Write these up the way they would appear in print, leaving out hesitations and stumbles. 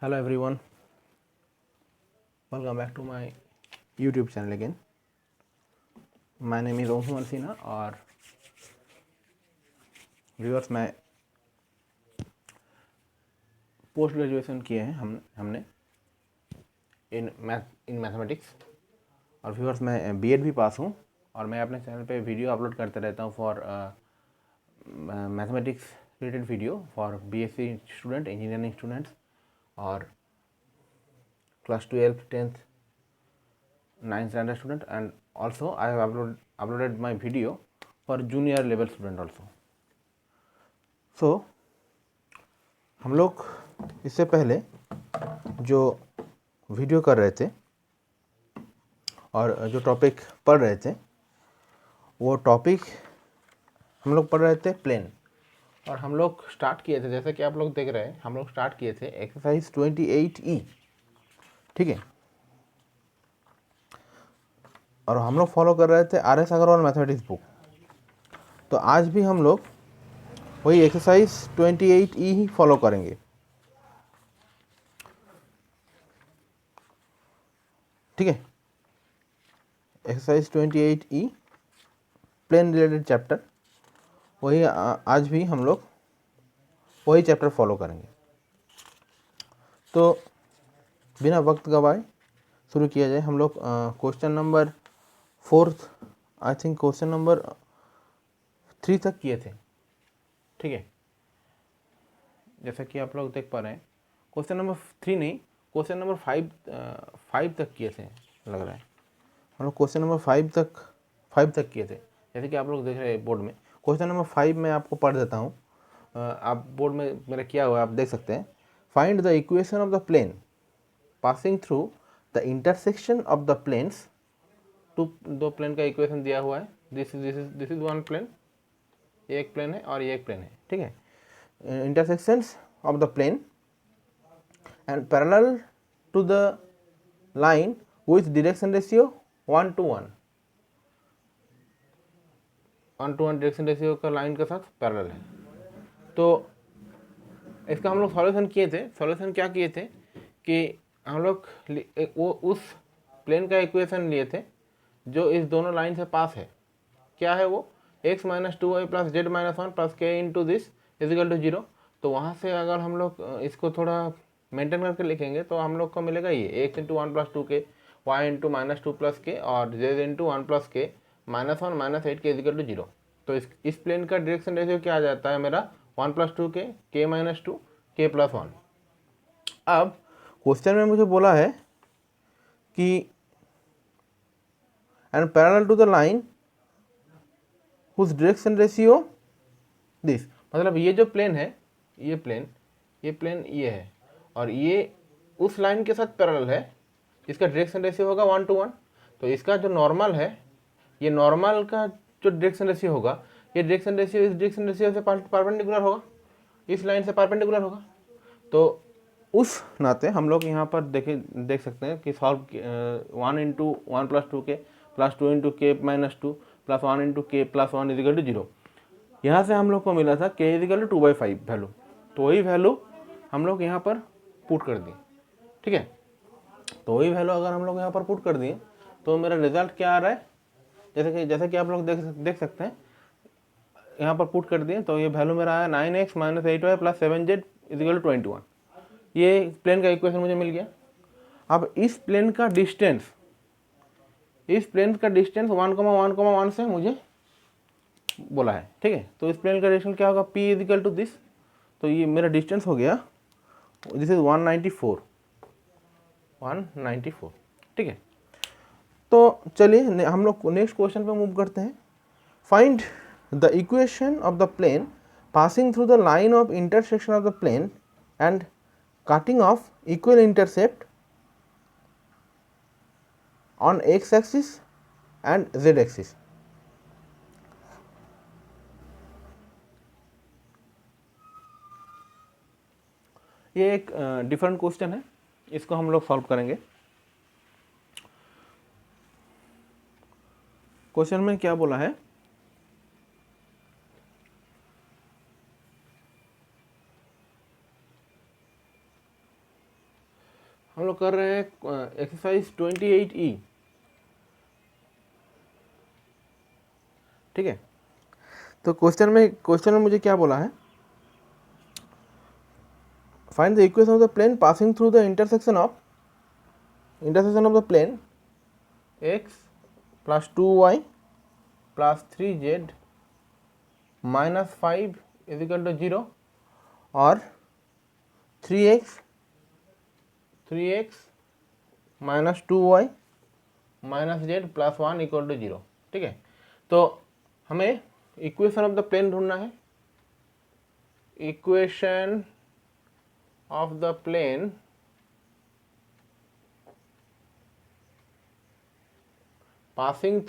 Hello everyone, welcome back to my YouTube channel again. My name is ओम कुमार सिन्हा और viewers मैं post graduation किए हैं हमने इन मैथमेटिक्स और व्यूअर्स मैं बीएड भी पास हूँ और मैं अपने चैनल पे वीडियो अपलोड करते रहता हूँ for mathematics related video for BSc student, engineering students और class 12th 10th 9th standard student, and also I have uploaded my video for junior level student also. So हम लोग इससे पहले जो वीडियो कर रहे थे और जो टॉपिक पढ़ रहे थे वो टॉपिक हम लोग पढ़ रहे थे प्लेन, और हम लोग स्टार्ट किए थे, जैसे कि आप लोग देख रहे हैं, हम लोग स्टार्ट किए थे एक्सरसाइज 28E, ठीक है। और हम लोग फॉलो कर रहे थे RS अग्रवाल मैथमेटिक्स बुक। तो आज भी हम लोग वही एक्सरसाइज 28E ही फॉलो करेंगे, ठीक है। Exercise 28E plane related chapter, वही आज भी हम लोग वही चैप्टर फॉलो करेंगे। तो बिना वक्त गवाए शुरू किया जाए। हम लोग question number 4, I think question number 3 तक किए थे, ठीक है। जैसा कि आप लोग देख पा रहे हैं, क्वेश्चन नंबर 3 नहीं, क्वेश्चन नंबर 5 तक किए थे लग रहा है। हम लोग क्वेश्चन नंबर 5 तक किए थे, जैसे कि आप लोग देख रहे हैं बोर्ड में। क्वेश्चन नंबर 5 मैं आपको पढ़ देता हूँ। आप बोर्ड में मेरा किया हुआ है, आप देख सकते हैं। Find the equation of the plane passing through the intersection of the planes. दो प्लेन का इक्वेशन दिया हुआ है। दिस इज वन प्लेन, ये एक प्लेन है और ये एक प्लेन है, ठीक है। Intersections of the plane and parallel to the line with direction ratio 1:1 direction ratio का लाइन के साथ पैरेलल है। तो इसका हम लोग सॉल्यूशन किए थे। सॉल्यूशन क्या किए थे कि हम लोग वो उस प्लेन का इक्वेशन लिए थे जो इस दोनों लाइन से पास है। क्या है वो? x - 2y + z - 1 + k × this = 0। तो वहाँ से अगर हम लोग इसको थोड़ा मेंटेन करके लिखेंगे तो हम लोग को मिलेगा ये x × 1 + 2k, y × -2 + k और z × 1 + k -1 - 8k = 0। तो इस प्लेन का डायरेक्शन रेशियो क्या आ जाता है मेरा? 1 + 2k, k - 2, k + 1। अब क्वेश्चन में मुझे बोला है कि and parallel to the line whose direction ratio this, मतलब ये जो प्लेन है, ये प्लेन ये है और ये उस लाइन के साथ पैरेलल है। इसका डायरेक्शन रेशियो होगा 1:1। तो इसका जो नॉर्मल है, ये नॉर्मल का जो डायरेक्शन रेशियो होगा, ये डायरेक्शन रेशियो इस डायरेक्शन रेशियो से परपेंडिकुलर होगा, इस लाइन से परपेंडिकुलर होगा। तो उस नाते हम लोग यहाँ पर देख सकते हैं कि सॉल्व 1 × 1 + 2k + 2 × k - 2 + 1 × k + 1 = 0। यहाँ से हम लोग को मिला था k = 2/5 वैल्यू। तो वही वैल्यू हम लोग यहाँ पर पुट कर दिए, ठीक है। तो वही वैल्यू अगर हम लोग यहाँ पर पुट कर दिए तो मेरा रिजल्ट क्या आ रहा है? जैसे कि आप लोग देख सकते हैं, यहाँ पर पुट कर दिए तो ये वैल्यू मेरा आया 9x - 8y + 7z = 21। ये प्लेन का इक्वेशन मुझे मिल गया। अब इस प्लेन का डिस्टेंस 1,1,1 से मुझे बोला है, ठीक है। तो इस प्लेन का डिस्टेंस क्या होगा? p = this. तो ये मेरा डिस्टेंस हो गया, दिस इज 194, ठीक है। तो चलिए हम लोग नेक्स्ट क्वेश्चन पे मूव करते हैं। Find the equation of the plane passing through the line of intersection of the plane and cutting off equal intercept on x axis and z axis. ये एक डिफरेंट क्वेश्चन है, इसको हम लोग solve करेंगे। क्वेश्चन में क्या बोला है? हम लोग कर रहे हैं एक्सरसाइज 28E। ठीक है, तो क्वेश्चन में मुझे क्या बोला है, find the equation of the plane passing through the intersection of the plane x plus 2y plus 3z minus 5 equal to 0 और 3x minus 2y minus z plus 1 equal to 0। ठीक है, तो हमें इक्वेशन ऑफ द प्लेन ढूंढना है। Equation of the plane passing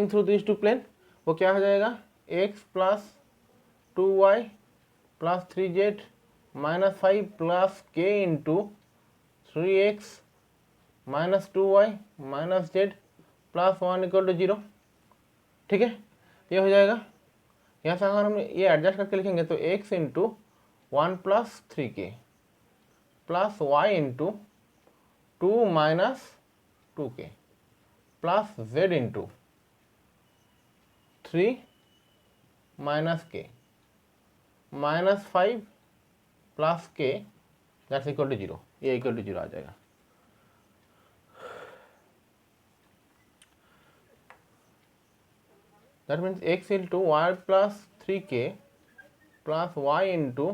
through this two plane, वो क्या हो जाएगा, x plus 2y plus 3z minus 5 plus k into 3x minus 2y minus z plus 1 equal to 0। ठीक है, ये हो जाएगा। यहाँ से अगर हम ये एडजस्ट करके लिखेंगे तो x into 1 plus 3k plus y into 2 minus 2k plus z into 3 minus k minus 5 plus k that's equal to 0, ये इक्वल टू 0 आ जाएगा। That means x into y plus 3k plus y into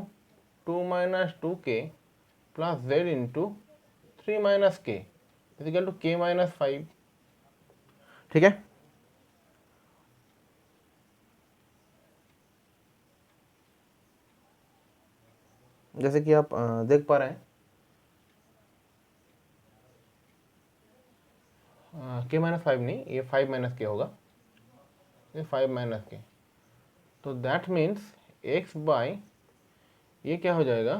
2 minus 2k plus z into 3 minus k is equal to k minus 5। ठीक है, जैसे कि आप देख पा रहे हैं k माइनस 5 नहीं, ये 5 माइनस के होगा, ये 5 माइनस के, तो दैट मीन्स x बाई ये क्या हो जाएगा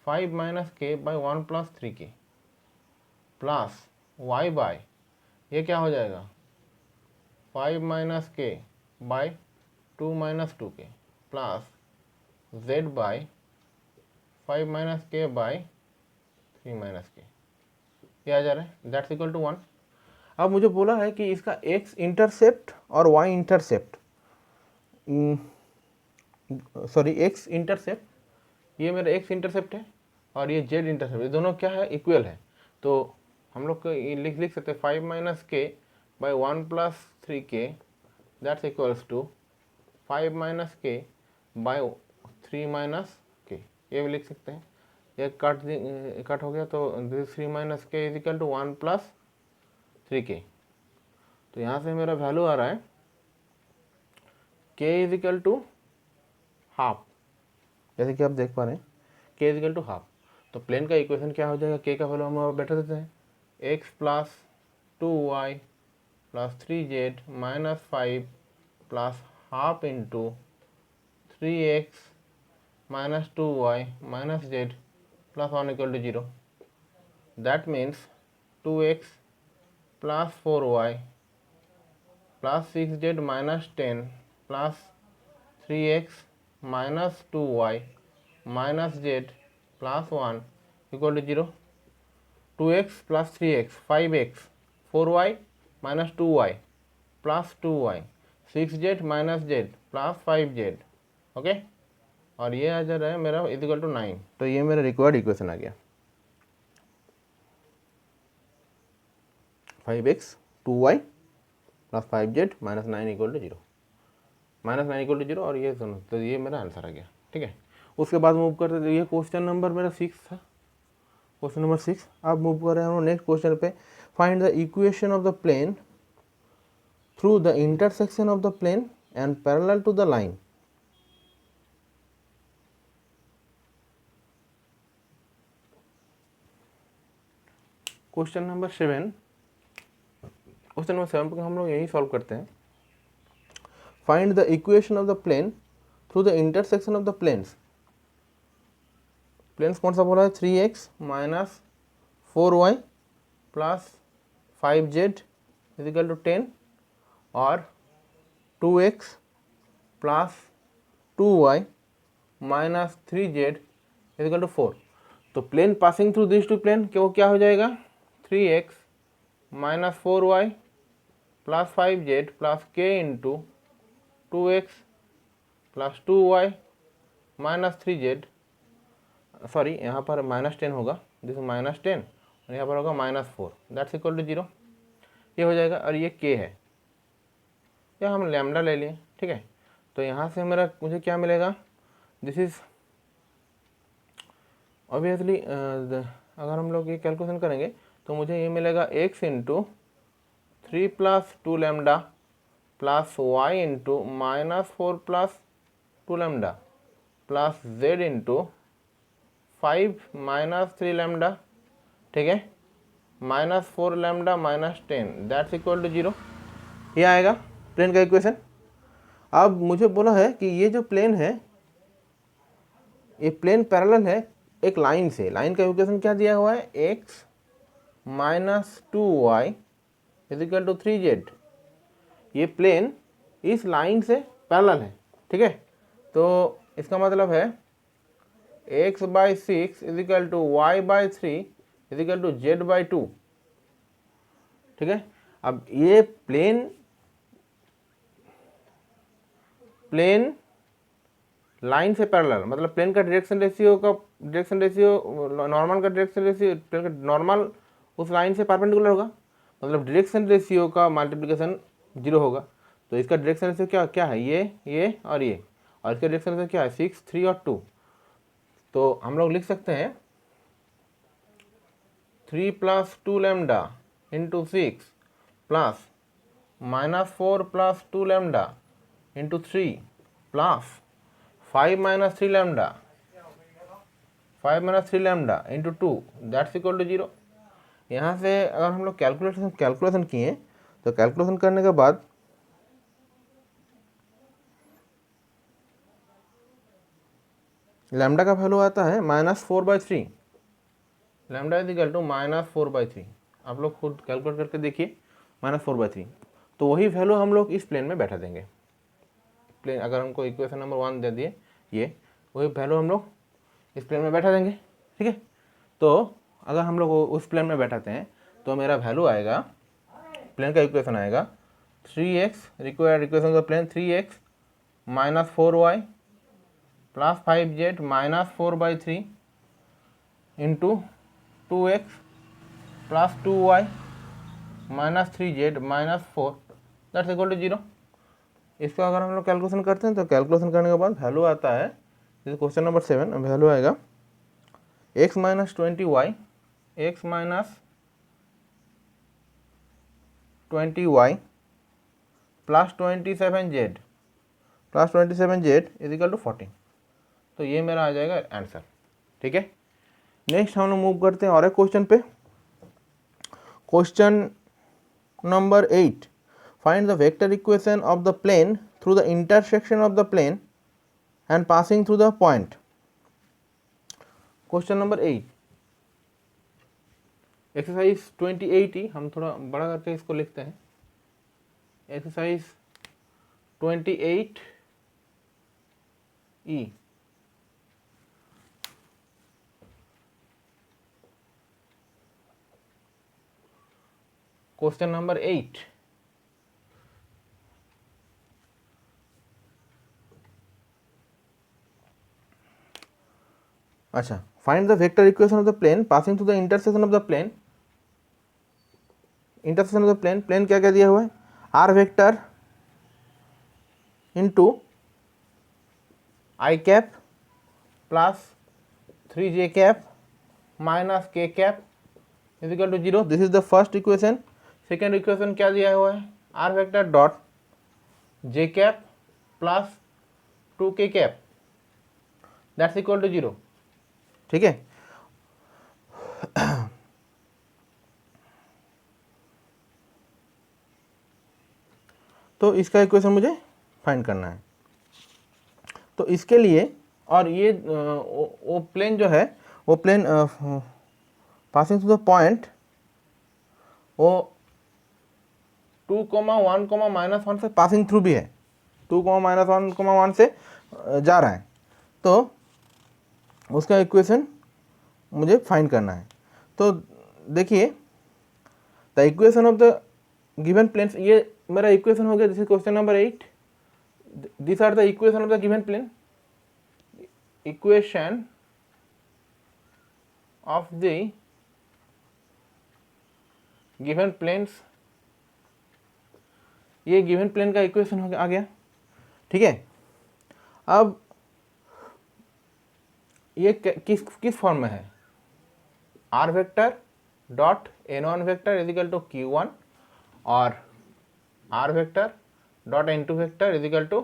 5 minus k by 1 plus 3k plus y by ये क्या हो जाएगा 5 minus k by 2 minus 2k plus z by 5 minus k by 3 minus k, ये आ जा रहा है, दैट्स इक्वल टू 1। अब मुझे बोला है कि इसका x इंटरसेप्ट और y intercept, sorry x intercept, ये मेरा x इंटरसेप्ट है और ये z इंटरसेप्ट, ये दोनों क्या है, इक्वल है। तो हम लोग को ये लिख सकते हैं 5 minus k by 1 plus 3k that's equals to 5 minus k by 3 minus k, ये भी लिख सकते हैं। ये कट हो गया, तो this 3 minus k is equal to 1 plus 3k। तो यहाँ से मेरा वैल्यू आ रहा है k is equal to half, जैसे कि आप देख पा रहे हैं k is equal to half. तो प्लेन का इक्वेशन क्या हो जाएगा, k का वैल्यू हम बैठा देते हैं x plus 2y plus 3z minus 5 plus half into 3x minus 2y minus z plus 1 equal to 0। That means 2x plus 4y plus 6z minus 10 plus 3x minus 2y minus z plus 1 equal to 0। 2x plus 3x 5x 4y minus 2y plus 2y 6z minus z plus 5z, okay, और ये आ जा रहा है मेरा equal to 9। तो ये मेरा required equation आ गया, 5x 2y plus 5z minus 9 equal to 0, minus 9 equal to 0, और ये सुनो, तो ये मेरा आंसर आ गया। ठीक है, उसके बाद मूव करते थे, ये क्वेश्चन नंबर मेरा 6 था, क्वेश्चन नंबर 6। अब मूव कर रहे हैं हम नेक्स्ट क्वेश्चन पे, find the equation of the plane through the intersection of the plane and parallel to the line. Question number 7, question number 7 पर हम लोग यही सॉल्व करते हैं। Find the equation of the plane through the intersection of the planes. Planes कौन सा बोला है, 3x minus 4y plus 5z is equal to 10 और 2x plus 2y minus 3z is equal to 4। तो plane passing through this two plane वो क्या हो जाएगा, 3x minus 4y plus 5z plus k into 2x plus 2y minus 3z, sorry यहाँ पर -10 होगा, this -10 और यहाँ पर होगा -4, दैट्स इक्वल टू 0। ये हो जाएगा और ये k है, या हम लैम्डा ले लिए, ठीक है। तो यहाँ से मुझे क्या मिलेगा, दिस इज ऑब्वियसली अगर हम लोग ये कैलकुलेशन करेंगे तो मुझे ये मिलेगा x into 3 plus 2 lambda plus y into -4 plus 2 lambda plus z into 5 minus 3 lambda, ठीक है, -4 लैम्डा -10, दैट्स इक्वल टू 0। ये आएगा प्लेन का इक्वेशन। अब मुझे बोला है कि ये जो प्लेन है ये प्लेन पैरेलल है एक लाइन से। लाइन का इक्वेशन क्या दिया हुआ है, x minus 2y is equal to 3z। ये प्लेन इस लाइन से पैरेलल है, ठीक है। तो इसका मतलब है x/6 is equal to y/3 is equal to z/2, ठीक है। अब ये प्लेन लाइन से पैरेलल मतलब प्लेन का डायरेक्शन रेशियो नॉर्मल का डायरेक्शन रेशियो, प्लेन का नॉर्मल उस लाइन से परपेंडिकुलर होगा, मतलब डायरेक्शन रेशियो का मल्टीप्लिकेशन 0 होगा। तो इसका डायरेक्शन रेशियो क्या है, ये और इसका डायरेक्शन रेशियो क्या है, 6, 3 और 2। तो हम लोग लिख सकते हैं 3 plus 2 lambda into 6 plus -4 plus 2 lambda into 3 plus 5 minus 3 lambda into 2, that's equal to 0। यहाँ से अगर हम लोग कैलकुलेशन किए तो कैलकुलेशन करने के बाद लैम्डा का वैल्यू आता है -4/3, लैम्डा इज इक्वल टू -4/3। आप लोग खुद कैलकुलेट करके देखिए, -4/3। तो वही वैल्यू हम लोग इस प्लेन में बैठा देंगे। प्लेन अगर हमको इक्वेशन नंबर 1 दे दिए, ये वही वैल्यू हम लोग इस प्लेन में बैठा देंगे, ठीक है। तो अगर हम लोग उस प्लेन में बैठाते हैं तो मेरा वैल्यू आएगा, प्लेन का इक्वेशन आएगा 3x, required equation of plane 3x minus 4y plus 5z minus 4/3 into 2x plus 2y minus 3z minus 4, that's equal to 0। इसका अगर हम लोग कैलकुलेशन करते हैं तो कैलकुलेशन करने के बाद वैल्यू आता है, जैसे क्वेश्चन नंबर 7 वैल्यू आएगा x minus 20y, x minus 20y plus 27z is equal to 14। तो ये मेरा आ जाएगा आंसर, ठीक है। नेक्स्ट हम लोग मूव करते हैं और एक क्वेश्चन पे। Question number 8, find the vector equation of the plane through the intersection of the plane and passing through the point. Question number 8, exercise 28 ही, हम थोड़ा बड़ा करके इसको लिखते हैं। एक्सरसाइज 28 ई। क्वेश्चन नंबर 8, अच्छा, find the vector equation of the plane passing through the intersection of the plane. Intersection of the plane, plane क्या क्या दिया हुआ है, r vector into i cap plus 3j cap minus k cap is equal to 0। This is the first equation. Second equation क्या दिया हुआ है, r vector dot j cap plus 2k cap, that's equal to 0, ठीक है। तो इसका equation मुझे find करना है। तो इसके लिए, और ये वो प्लेन जो है, वो plane passing through the point, वो 2, 1, -1 से पासिंग थ्रू भी है, 2, -1, 1 से जा रहा है। तो उसका इक्वेशन मुझे फाइंड करना है। तो देखिए the equation of the given planes, ये मेरा इक्वेशन हो गया। This is question number 8। This are the equation of the given plane. Equation of the given planes, ये गिवन प्लेन का इक्वेशन हो गया, आ गया। ठीक है, अब ये किस फॉर्म में है? R vector dot n1 vector is equal to q1 और r vector dot n2 vector is equal to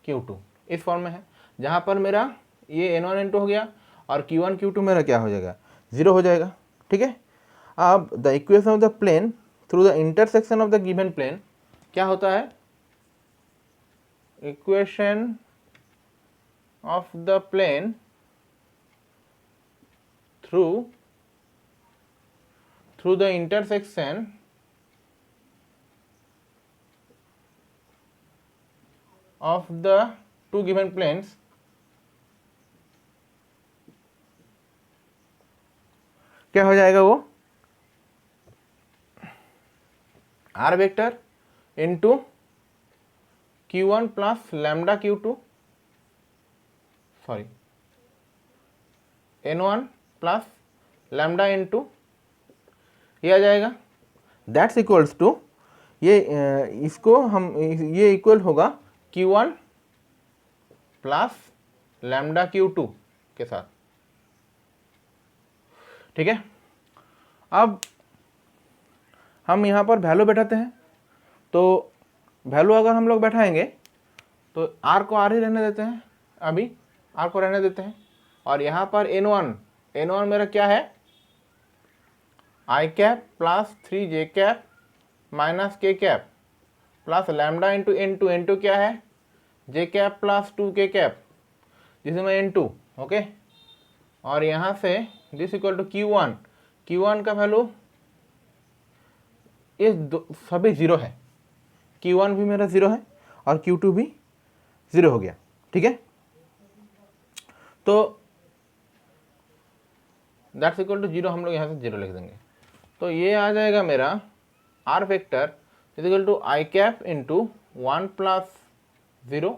q2, इस फॉर्म में है, जहाँ पर मेरा ये n1 n2 हो गया और q1 q2 मेरा क्या हो जाएगा? 0 हो जाएगा। ठीक है, अब the equation of the plane through the intersection of the given plane क्या होता है? Equation of the plane through the intersection of the two given planes क्या हो जाएगा? वो r vector into q1 plus lambda q2, sorry n1 plus lambda n2, ये आ जाएगा। दैट्स इक्वल्स टू, ये इसको हम, ये इक्वल होगा q1 प्लस लैम्डा q2 के साथ। ठीक है, अब हम यहाँ पर वैल्यू बैठाते हैं। तो वैल्यू अगर हम लोग बैठाएंगे तो r को r ही रहने देते हैं, अभी r को रहने देते हैं। और यहाँ पर n1 मेरा क्या है? i cap plus 3j cap minus k cap plus lambda into n2 क्या है? j cap plus 2k cap जिसमें n2। ओके, और यहाँ से दिस इक्वल टू q1 का वैल्यू, ये सभी 0 है। q1 भी मेरा 0 है और q2 भी 0 हो गया। ठीक है, तो दैट्स इक्वल टू 0, हम लोग यहाँ से 0 लिख देंगे। तो ये आ जाएगा मेरा R vector is equal to i cap into 1 plus 0,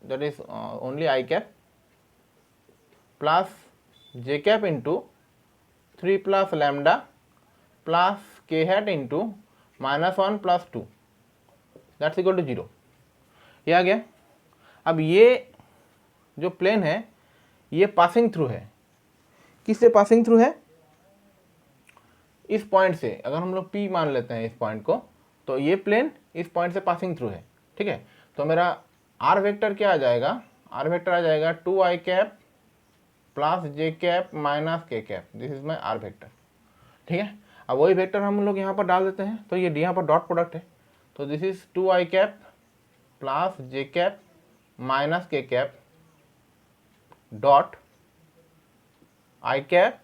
that is only i cap, plus j cap into 3 plus lambda plus k hat into -1 plus 2, that's equal to 0। ये आ गया। अब ये जो प्लेन है ये पासिंग थ्रू है। किससे पासिंग थ्रू है? इस पॉइंट से। अगर हम लोग P मान लेते हैं इस पॉइंट को, तो ये प्लेन इस पॉइंट से पासिंग थ्रू है। ठीक है, तो मेरा आर वेक्टर क्या आ जाएगा? आर वेक्टर आ जाएगा 2i cap plus j cap minus k cap, this is my r vector. ठीक है, अब वही वेक्टर हम लोग यहाँ पर डाल देते हैं, तो ये यहाँ पर डॉट प्रोडक्ट है, तो this is 2i cap plus j cap minus k cap dot i cap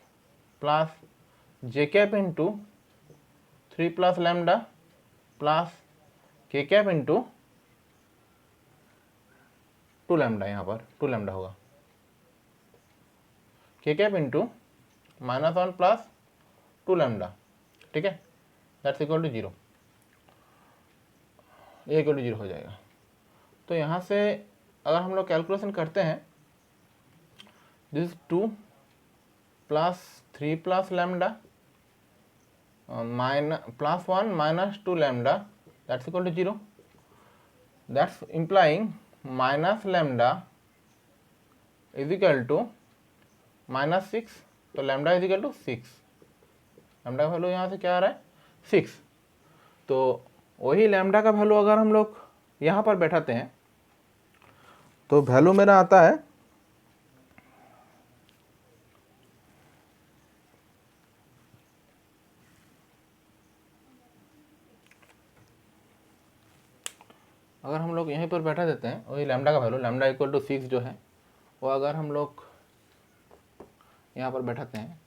plus j cap into 3 plus lambda plus k cap into 2 lambda, यहाँ पर 2 लैम्डा होगा, के कैप इंटू -1 प्लस 2 लैम्डा। ठीक है, that's equal to 0, ये equal to 0 हो जाएगा। तो यहाँ से अगर हम लोग कैलकुलेशन करते हैं, this 2 plus 3 plus lambda plus 1 minus 2 lambda, that's equal to 0, that's implying minus lambda is equal to -6, तो lambda is equal to 6, lambda का वैल्यू यहाँ से क्या आ रहा है? 6। तो वही लैम्डा का वैल्यू अगर हम लोग यहाँ पर बैठाते हैं तो वैल्यू मेरा आता है अगर हम लोग यहीं पर बैठा देते हैं वही लैम्डा का वैल्यू, लैम्डा इक्वल टू 6 जो है वो अगर हम लोग यहाँ पर बैठाते हैं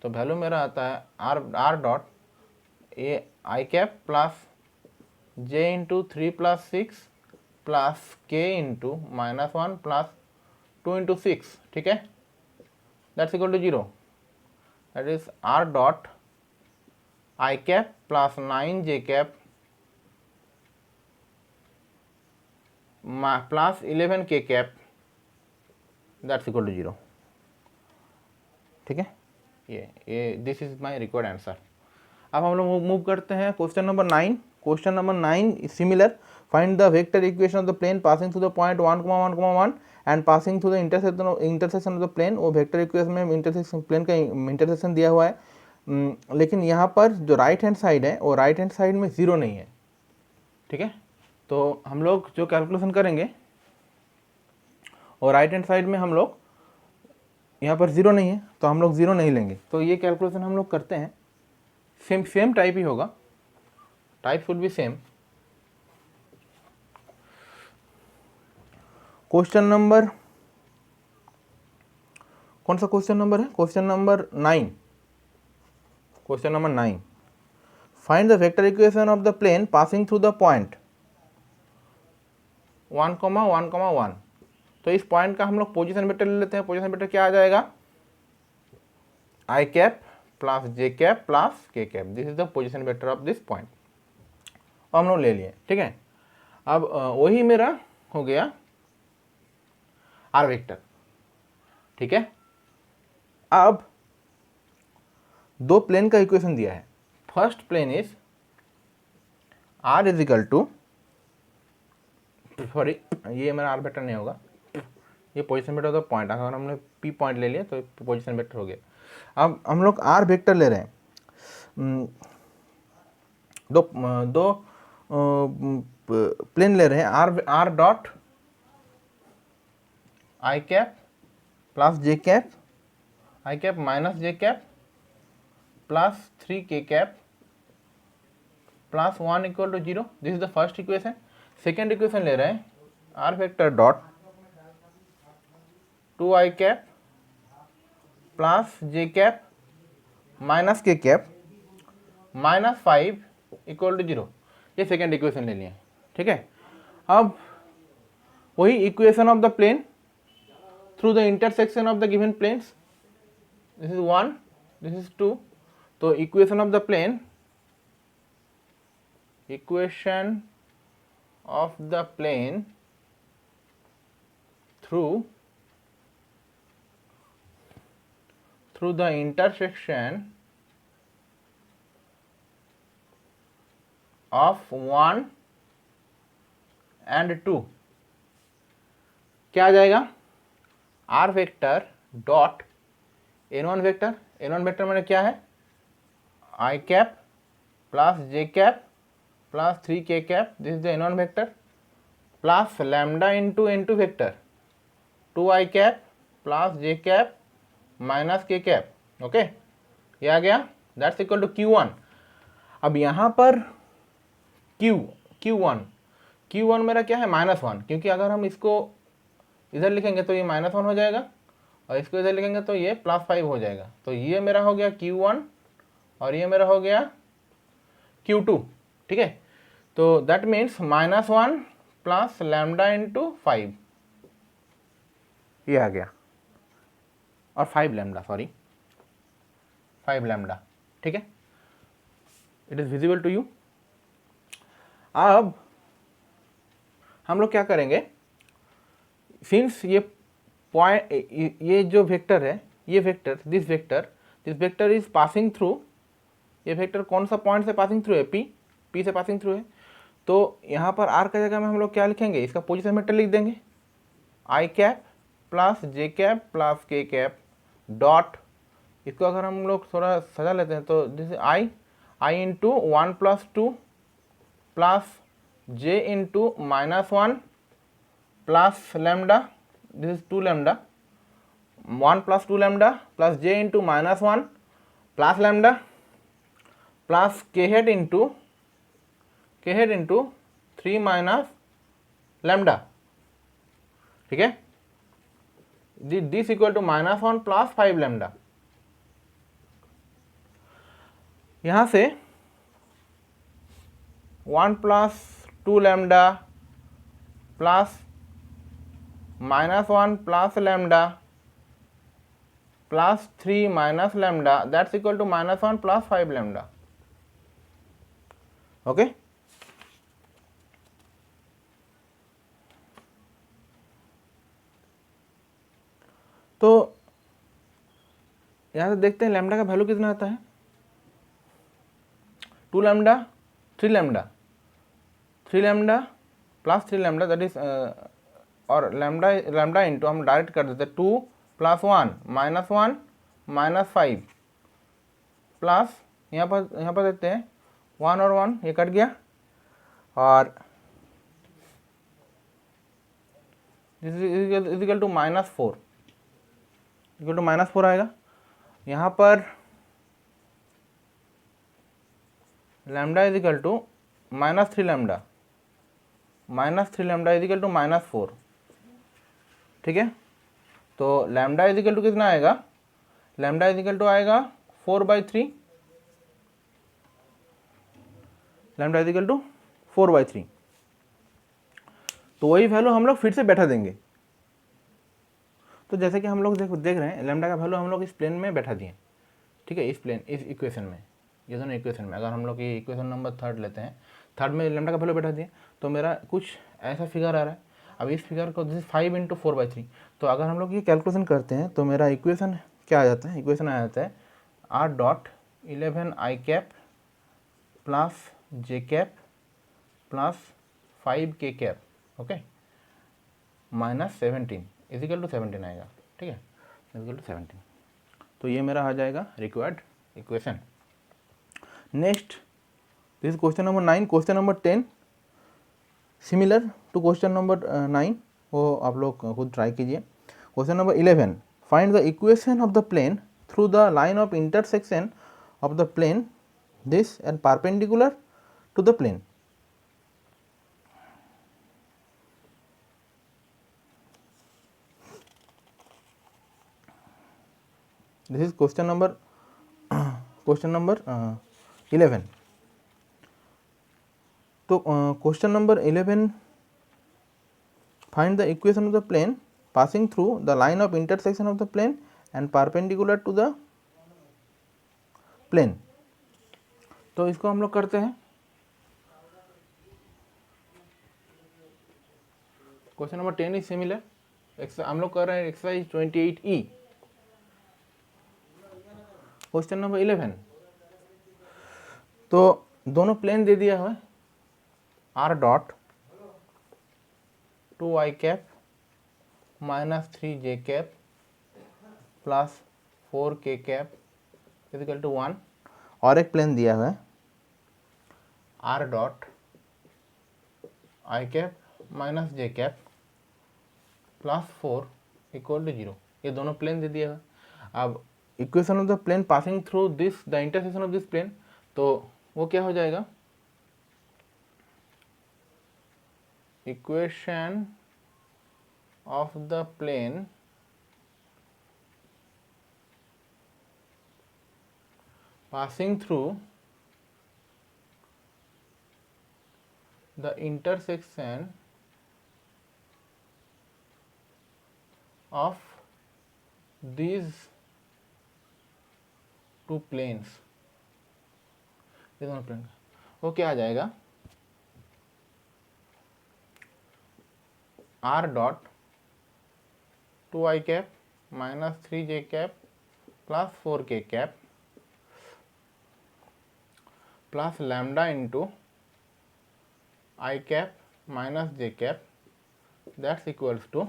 तो वैल्यू मेरा आता है r dot a i cap plus j into 3 plus 6 plus k into -1 plus 2 into 6। ठीक है, that's equal to 0, that is r dot I cap plus 9j cap plus 11k cap, that's equal to 0। ठीक है, ये this is my required answer. अब हम लोग move करते हैं question number 9। Question number 9 is similar, find the vector equation of the plane passing through the point 1, 1, 1 and passing through the intersection of the plane. वो vector equation में intersection plane का intersection दिया हुआ है, लेकिन यहाँ पर जो राइट हैंड साइड है वो राइट हैंड साइड में 0 नहीं है। ठीक है, तो हम लोग जो कैलकुलेशन करेंगे और राइट हैंड साइड में हम लोग यहाँ पर 0 नहीं है तो हम लोग 0 नहीं लेंगे। तो ये कैलकुलेशन हम लोग करते हैं, सेम टाइप ही होगा, type will be same. Question number कौन सा क्वेश्चन नंबर है? Question number 9। Question number 9, find the vector equation of the plane passing through the point 1, 1, 1। तो इस पॉइंट का हम लोग पोजीशन वेक्टर ले लेते हैं। पोजीशन वेक्टर क्या आ जाएगा? I cap plus j cap plus k cap, this is the position vector of this point. हम लोग ले लिए। ठीक है, अब वही मेरा हो गया r वेक्टर। ठीक है, अब दो प्लेन का इक्वेशन दिया है। First plane is r is equal to, sorry ये मेरा r वेक्टर नहीं होगा, ये position vector of the point. अगर हमने p पॉइंट ले लिया तो पोजीशन वेक्टर हो गया। अब हम लोग r वेक्टर ले रहे हैं, दो प्लेन ले रहे हैं, r dot I cap plus j cap, I cap minus j cap plus 3k cap plus 1 equal to 0। This is the first equation. Second equation ले रहे हैं, r vector dot 2i cap plus j cap minus k cap minus 5 equal to 0। ये second equation ले लिए। ठीक है, अब वही equation of the plane through the intersection of the given planes, this is 1, this is 2। तो equation of the plane, equation of the plane through the intersection of 1 and 2 क्या आ जाएगा? r vector dot n1 vector, n1 vector मैंने क्या है? I cap plus j cap plus 3k cap, this is the n1 vector, plus lambda into n2 vector 2i cap plus j cap minus k cap. Okay, ये आ गया, that's equal to q1। अब यहाँ पर q1 मेरा क्या है? -1, क्योंकि अगर हम इसको इधर लिखेंगे तो ये -1 हो जाएगा और इसको इधर लिखेंगे तो ये +5 हो जाएगा। तो ये मेरा हो गया q1 और ये मेरा हो गया q2। ठीक है, तो that means -1 plus lambda into 5, ये आ गया, और 5 लैम्डा, सॉरी 5 लैम्डा। ठीक है, it is visible to you. अब हम लोग क्या करेंगे, सिंस ये पॉइंट, ये जो वेक्टर है, ये vector, this vector is passing through, ये वेक्टर कौन सा पॉइंट से पासिंग थ्रू है? पी से पासिंग थ्रू है। तो यहाँ पर r का जगह में हम लोग क्या लिखेंगे? इसका पोजीशन वेक्टर लिख देंगे, I cap plus j cap plus k cap dot, इसको अगर हम लोग थोड़ा सजा लेते हैं तो दिस I इंटू 1 प्लस 2 प्लस j into -1 plus lambda, this is 2 lambda, 1 plus 2 lambda plus j into -1 plus lambda plus k hat into 3 minus lambda. ठीक है, this equal to -1 plus 5 lambda. यहाँ से 1 plus 2 lambda plus -1 plus lambda plus 3 minus lambda that's equal to -1 plus 5 lambda. Okay, तो यहाँ से देखते हैं lambda का वैल्यू कितना आता है, 2 lambda 3 lambda plus 3 lambda that is और लैम्डा इंटू हम डायरेक्ट कर देते हैं 2 + 1 -1 -5 प्लस यहाँ पर देते हैं 1 और 1 ये कट गया और is equal to -4 equal to -4 आएगा। यहाँ पर lambda is equal to -3 lambda is equal to -4, ठीक है। तो लैम्डा इज इक्वल टू कितना आएगा, लैम्डा इज इक्वल टू आएगा 4/3, लैम्डा इज इक्वल टू 4/3। तो वही वैल्यू हम लोग फिर से बैठा देंगे। तो जैसे कि हम लोग देख रहे हैं लैम्डा का वैल्यू हम लोग इस प्लेन में बैठा दिए, ठीक है, इस इक्वेशन में, ये दोनों इक्वेशन में। अगर हम लोग ये इक्वेशन नंबर 3 लेते हैं, 3 में लैम्डा का वैल्यू बैठा दिए तो मेरा कुछ ऐसा फिगर आ रहा है। अब इस फिगर को दिस 5 × 4/3, तो अगर हम लोग ये कैलकुलेशन करते हैं तो मेरा इक्वेशन क्या आ जाता है, इक्वेशन आ जाता है R.11i plus j plus 5k, okay, -17 is equal to 17 आएगा, ठीक है, इज इक्वल टू 17। तो ये मेरा आ जाएगा required equation. Next this question number 9, question number 10 similar to question number 9, वो आप लोग खुद ट्राई कीजिए। Question number 11, find the equation of the plane through the line of intersection of the plane this and perpendicular to the plane. This is question number 11. तो question number 11, find the equation of the plane passing through the line of intersection of the plane and perpendicular to the plane. तो इसको हम लोग करते हैं। Question number 10 is similar, हम लोग कर रहे हैं एक्सरसाइज 28E। क्वेश्चन नंबर 11, तो दोनों प्लेन दे दिया है R.2i -3j plus 4k is equal to 1, और एक प्लेन दिया हुआ है R.i -j plus 4 equal to 0। ये दोनों प्लेन दे दिया है। अब equation of the plane passing through this the intersection of this plane, तो वो क्या हो जाएगा, equation of the plane passing through the intersection of these two planes, ये दोनों प्लेन, वो क्या आ जाएगा, R.2i -3j plus 4k plus lambda into i -j that's equals to,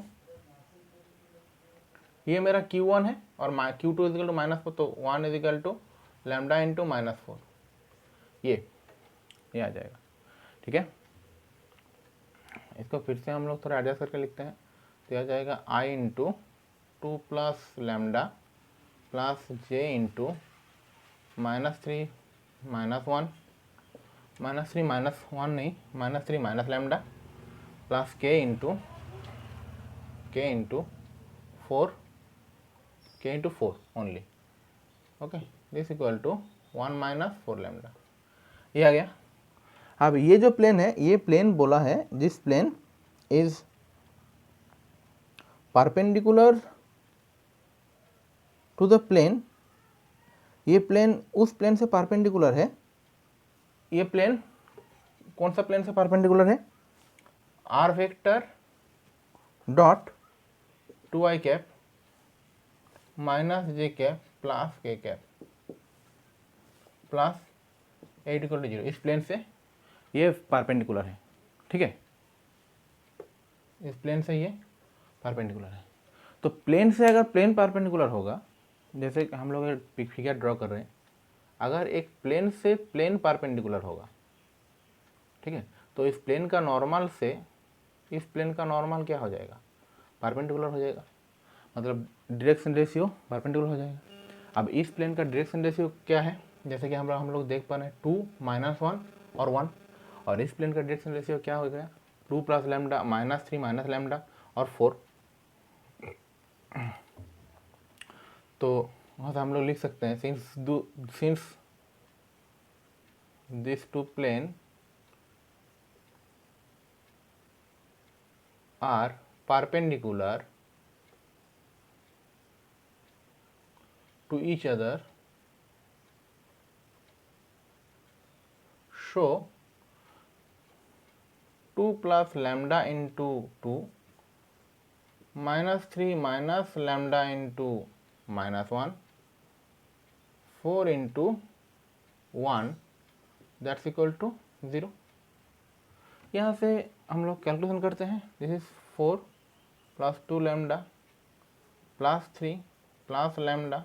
ये मेरा Q1 है और Q2 इज इक्वल टू -4, तो 1 is equal to lambda into -4, ये आ जाएगा, ठीक है। इसको फिर से हम लोग थोड़ा एडजस्ट करके लिखते हैं, तो यह आ जाएगा I into 2 plus lambda plus j into -3 -1 नहीं -3 minus lambda plus k into 4 only, okay, this equal to 1 - 4 lambda, ये आ गया। अब ये जो प्लेन है, ये प्लेन बोला है this plane is perpendicular to the plane, ये प्लेन उस प्लेन से परपेंडिकुलर है, ये प्लेन कौन सा प्लेन से परपेंडिकुलर है, r vector dot 2i cap minus j cap plus k cap plus 8 = 0, इस प्लेन से ये परपेंडिकुलर है। ठीक है, इस प्लेन से ये परपेंडिकुलर है। तो प्लेन से अगर प्लेन परपेंडिकुलर होगा, जैसे कि हम लोग एक फिगर ड्रॉ कर रहे हैं, अगर एक प्लेन से प्लेन परपेंडिकुलर होगा, ठीक है, तो इस प्लेन का नॉर्मल से इस प्लेन का नॉर्मल क्या हो जाएगा, परपेंडिकुलर हो जाएगा, मतलब डायरेक्शन रेशियो परपेंडिकुलर हो जाएगा। अब इस प्लेन का डायरेक्शन रेशियो क्या है, जैसे कि हम लोग देख पा रहे हैं 2 -1 और 1, और इस प्लेन का डायरेक्शन रेशियो क्या हो गया, 2 + लैम्डा -3 - लैम्डा और 4। तो वहाँ से हम लोग लिख सकते हैं since this two plane are perpendicular to each other, so 2 + lambda into 2 -3 - lambda into -1 4 into 1 that's equal to 0। यहाँ से हम लोग कैलकुलेशन करते हैं, this is 4 + 2 lambda plus 3 + lambda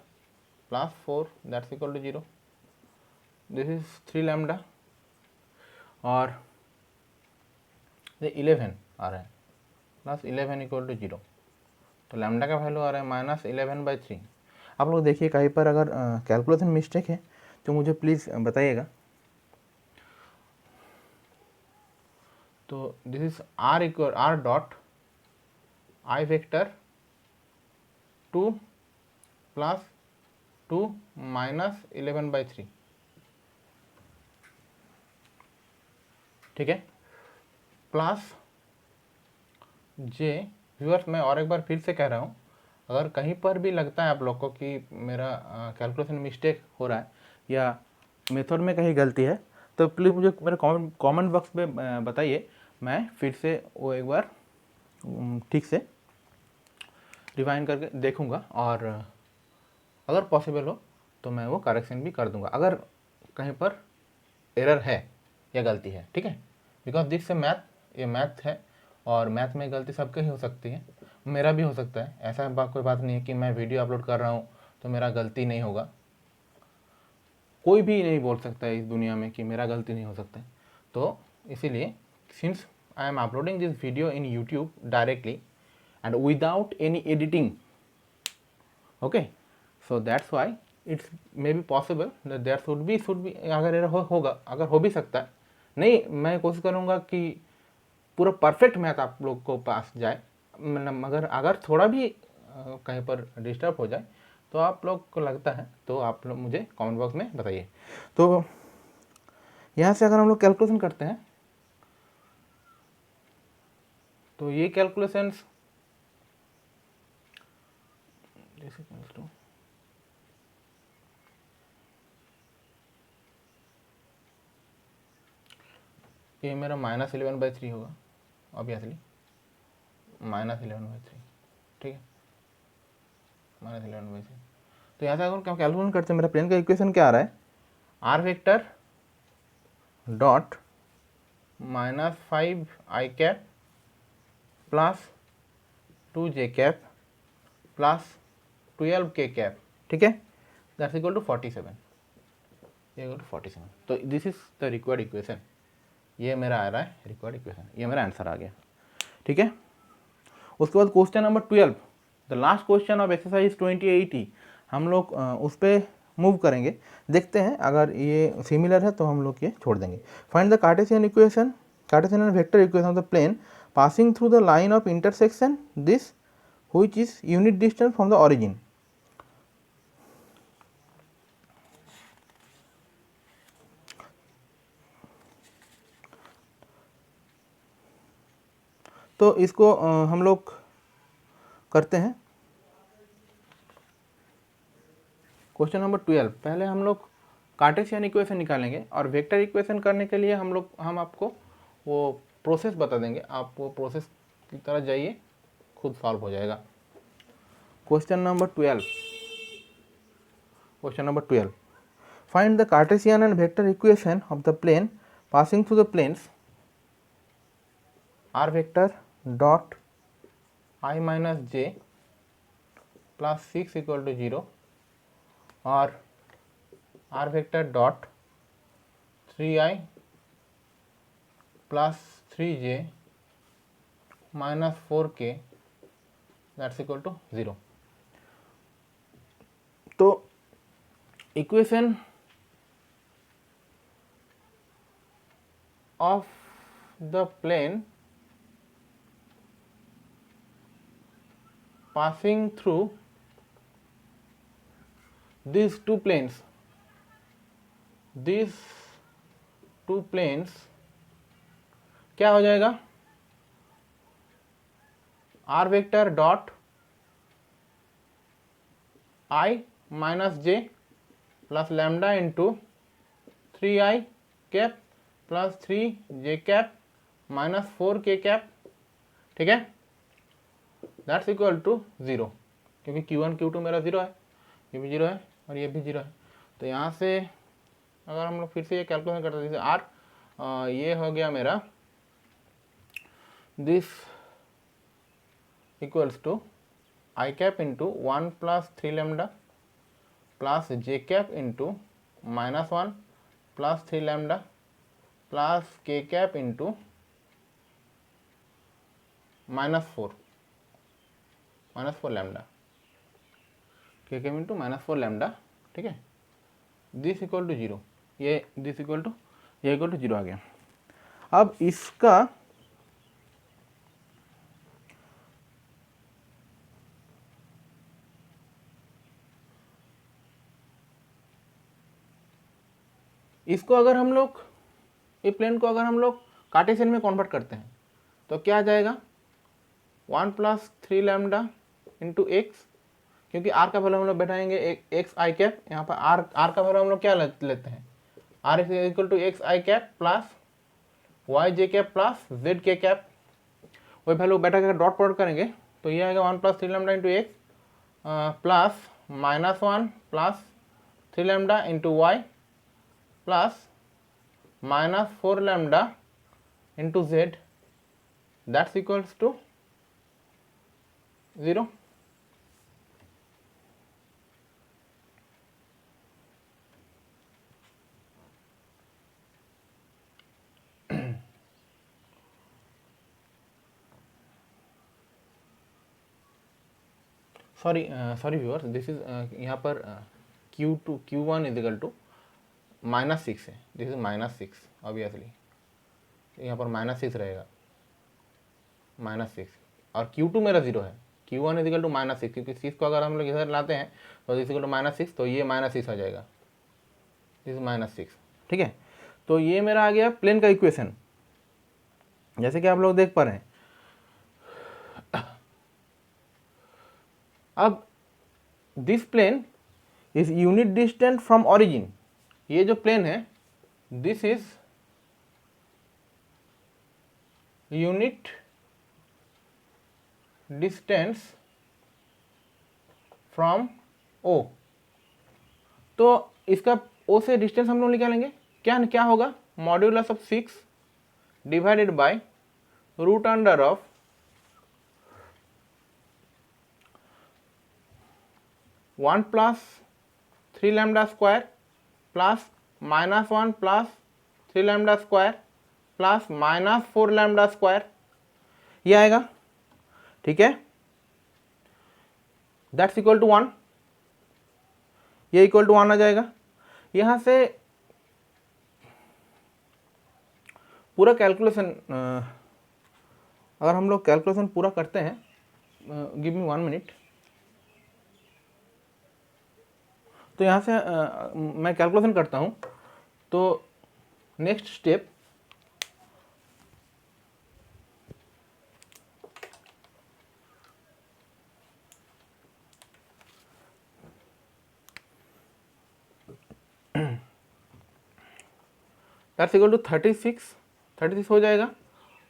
plus 4 that's equal to 0, this is 3 lambda और ये 11 आ रहा है प्लस 11 = 0, तो लैम्डा का वैल्यू आ रहा है -11/3। आप लोग देखिए कहीं पर अगर कैलकुलेशन मिस्टेक है तो मुझे प्लीज़ बताइएगा। तो this is r dot I vector 2 + 2 - 11/3, ठीक है, प्लस जे। व्यूअर्स, मैं और एक बार फिर से कह रहा हूँ, अगर कहीं पर भी लगता है आप लोग को कि मेरा कैलकुलेशन मिस्टेक हो रहा है या मेथड में कहीं गलती है, तो प्लीज़ मुझे मेरे कमेंट बॉक्स में बताइए, मैं फिर से वो एक बार ठीक से रिवाइंड करके देखूँगा और अगर पॉसिबल हो तो मैं वो करेक्शन भी कर दूँगा अगर कहीं पर एरर है या गलती है, ठीक है, बिकॉज दिस से ये मैथ है और मैथ में गलती सबके ही हो सकती है, मेरा भी हो सकता है। ऐसा कोई बात नहीं है कि मैं वीडियो अपलोड कर रहा हूँ तो मेरा गलती नहीं होगा, कोई भी नहीं बोल सकता है इस दुनिया में कि मेरा गलती नहीं हो सकता है। तो इसीलिए since I am uploading this video in YouTube directly and without any editing, okay, so that's why it's maybe possible that there should be अगर एरर होगा, अगर हो भी सकता है, नहीं मैं कोशिश करूँगा कि पूरा परफेक्ट मैथ आप लोग को पास जाए, मगर अगर थोड़ा भी कहीं पर डिस्टर्ब हो जाए तो आप लोग को लगता है तो आप लोग मुझे कमेंट बॉक्स में बताइए। तो यहाँ से अगर हम लोग कैलकुलेशन करते हैं तो ये कैलकुलेशंस ये मेरा -11/3 होगा, ऑब्वियसली -11/3, ठीक है, -11/3। तो यहाँ से अगर क्या कैलकुलेट करते हैं, मेरा प्लेन का इक्वेशन क्या आ रहा है, r vector dot -5i cap plus 2j cap plus 12k cap, ठीक है, दैट्स इक्वल टू 47, ये इक्वल टू 47। तो this is the required equation, ये मेरा आ रहा है रिक्वायर्ड इक्वेशन, ये मेरा आंसर आ गया, ठीक है। उसके बाद question number 12, the last question of exercise 28E, हम लोग उस पर मूव करेंगे, देखते हैं अगर ये सिमिलर है तो हम लोग ये छोड़ देंगे। Find the cartesian equation, cartesian and vector equation of the plane passing through the line of intersection this which is unit distance from the origin. तो इसको हम लोग करते हैं, क्वेश्चन नंबर 12, पहले हम लोग कार्टेशियन इक्वेशन निकालेंगे और वेक्टर इक्वेशन करने के लिए हम आपको वो प्रोसेस बता देंगे, आप वो प्रोसेस की तरह जाइए, खुद सॉल्व हो जाएगा। Question number 12, find the cartesian and vector equation of the plane passing through the planes r vector dot I minus j plus 6 equal to 0 और r vector dot 3i plus 3j minus 4k that's equal to 0। तो equation of the plane passing through these two planes क्या हो जाएगा, r vector dot i minus j plus lambda into 3i cap plus 3j cap minus 4k cap, ठीक है, that's equal to 0, क्योंकि Q1 Q2 मेरा 0 है, ये भी 0 है और ये भी 0 है। तो यहाँ से अगर हम लोग फिर से ये कैलकुलेशन करते हैं, जैसे R ये हो गया मेरा, this equals to i cap into 1 plus 3 lambda plus j cap into minus 1 plus 3 lambda plus k cap into minus 4 lambda, k cap into minus 4 lambda, ठीक है, दिस इक्वल टू 0, ये दिस इक्वल टू 0 आ गया। अब इसको अगर हम लोग, ये प्लेन को अगर हम लोग कार्टेशियन में कन्वर्ट करते हैं तो क्या आ जाएगा, 1 प्लस 3 लैम्डा इंटू एक्स, क्योंकि r का वैल्यू हम लोग बैठाएंगे एक्स आई कैप, यहाँ पर r का वैल्यू हम लोग क्या लेते हैं, r is equal to x i cap plus y j cap plus z k cap, वही वैल्यू बैठा कर डॉट प्रोडक्ट करेंगे तो ये आएगा 1 plus 3 lambda into x plus minus 1 plus 3 lambda into y plus minus 4 lambda into z, that's equals to 0। Sorry viewers, this is यहाँ पर Q1 is equal to -6 है, दिस इज -6 ऑब्वियसली, यहाँ पर -6 रहेगा, -6, और Q2 मेरा 0 है, Q1 इज इक्वल टू -6, क्योंकि 6 को अगर हम लोग इधर लाते हैं तो दिस इक्वल टू -6, तो ये -6 आ जाएगा, दिस -6, ठीक है। तो ये मेरा आ गया प्लेन का इक्वेशन, जैसे कि आप लोग देख पा रहे हैं। अब this plane is unit distant from origin, ये जो प्लेन है this is unit distance from O, तो इसका O से डिस्टेंस हम लोग निकालेंगे, क्या होगा, modulus of 6 divided by root under of 1 plus 3 lambda square plus minus 1 plus 3 lambda square plus minus 4 lambda square, ये आएगा, ठीक है, दैट्स इक्वल टू 1, ये इक्वल टू 1 आ जाएगा। यहाँ से पूरा कैलकुलेशन अगर हम लोग कैलकुलेशन पूरा करते हैं, गिव मी 1 मिनट, तो यहाँ से मैं कैलकुलेशन करता हूँ, तो next step that's equal to 36 हो जाएगा।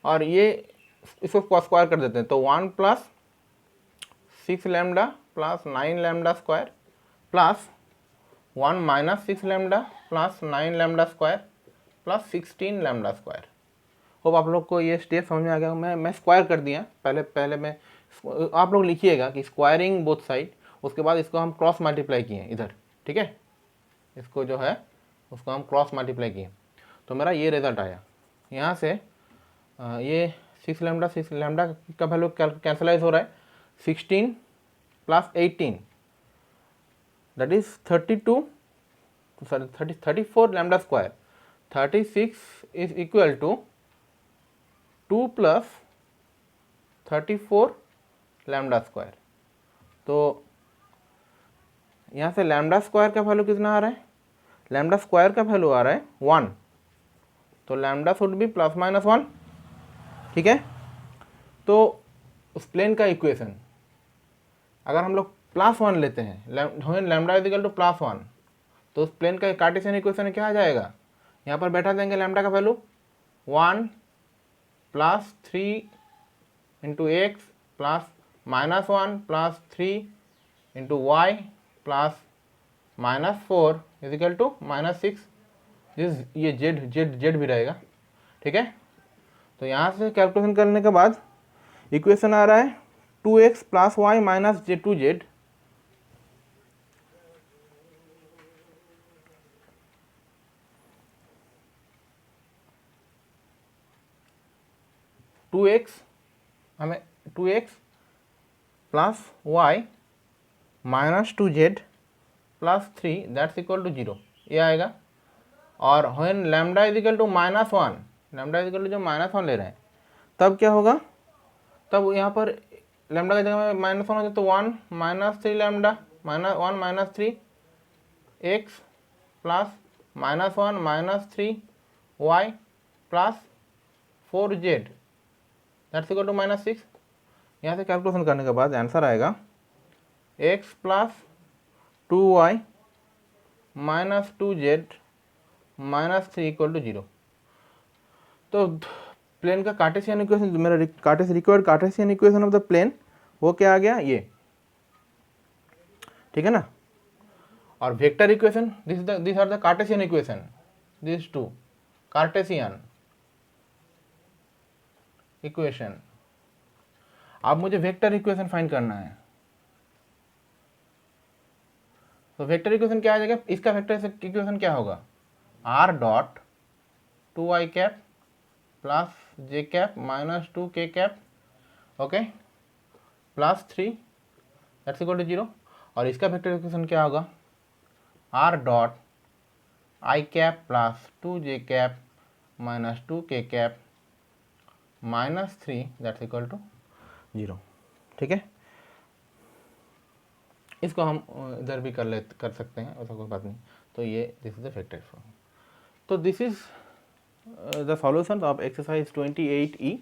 और ये इसको स्क्वायर कर देते हैं, तो 1 plus 6 lambda plus 9 lambda square plus 1 minus 6 lambda plus 9 lambda square plus 16 lambda square. Hope आप लोग को ये स्टेप समझ में आ गया। मैं स्क्वायर कर दिया पहले मैं, आप लोग लिखिएगा कि स्क्वायरिंग बोथ साइड, उसके बाद इसको हम क्रॉस मल्टीप्लाई किए इधर, ठीक है, इसको जो है उसको हम क्रॉस मल्टीप्लाई किए, तो मेरा ये रिजल्ट आया। यहाँ से ये 6 लैम्डा का वैल्यू कैंसलाइज हो रहा है, 16 plus 18 that is 34 lambda square. 36 is equal to 2 plus 34 lambda square. तो यहाँ से लैम्डा स्क्वायर का वैल्यू कितना आ रहा है, लैम्डा स्क्वायर का वैल्यू आ रहा है 1, तो lambda should be plus minus 1, ठीक है। तो उस प्लेन का इक्वेशन अगर हम लोग प्लस 1 लेते हैं, lambda is equal two plus 1, तो उस प्लेन का कार्टेशियन इक्वेशन क्या आ जाएगा, यहाँ पर बैठा देंगे लैम्डा का value 1 plus 3 into x plus minus 1 plus 3 into y plus minus 4 is equal to minus 6, ये जेड भी रहेगा, ठीक है। तो यहाँ से कैलकुलेशन करने के बाद इक्वेशन आ रहा है 2x plus y minus 2z, हमें 2x plus y minus 2z plus 3 that's equal to 0, ये आएगा। और when lambda is equal to -1, lambda is equal to जो -1 ले रहे हैं, तब क्या होगा, तब यहाँ पर लैम्डा की जगह में -1 हो जाए तो 1 minus 3 lambda -1 minus 3 x plus -1 minus 3 y plus 4z that's equal to -6। यहाँ से कैलकुलेशन करने के बाद आंसर आएगा x plus 2y minus 2z minus 3 equal to 0। तो प्लेन का कार्टेशियन इक्वेशन, मेरा required cartesian equation of the plane वो क्या आ गया, ये, ठीक है ना। और vector equation, this are the cartesian equation, this two cartesian equation. अब मुझे वेक्टर इक्वेशन फाइंड करना है, तो वेक्टर इक्वेशन क्या आ जाएगा, इसका वेक्टर इक्वेशन क्या होगा, r dot 2y cap plus j cap minus 2k cap, okay, plus 3 that's equal to 0। और इसका वेक्टर इक्वेशन क्या होगा, r dot i cap plus 2j cap minus 2k cap minus 3 that's equal to 0, ठीक है। इसको हम इधर भी कर सकते हैं, ऐसा कोई बात नहीं। तो ये this is the vector form. तो this is the solution of exercise 28E।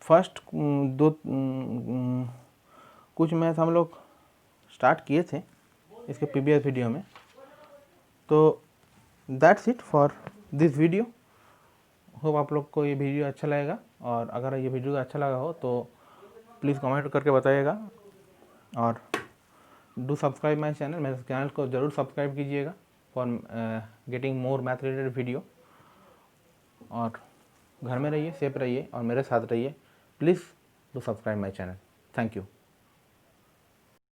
First कुछ मैथ हम लोग स्टार्ट किए थे इसके प्रीवियस वीडियो में। तो that's it for this video. Hope आप लोग को ये वीडियो अच्छा लगेगा, और अगर ये वीडियो अच्छा लगा हो तो प्लीज़ कमेंट करके बताइएगा, और डू सब्सक्राइब माई चैनल, मेरे चैनल को ज़रूर सब्सक्राइब कीजिएगा for getting more math related video. और घर में रहिए, सेफ रहिए और मेरे साथ रहिए। Please do subscribe my channel. Thank you.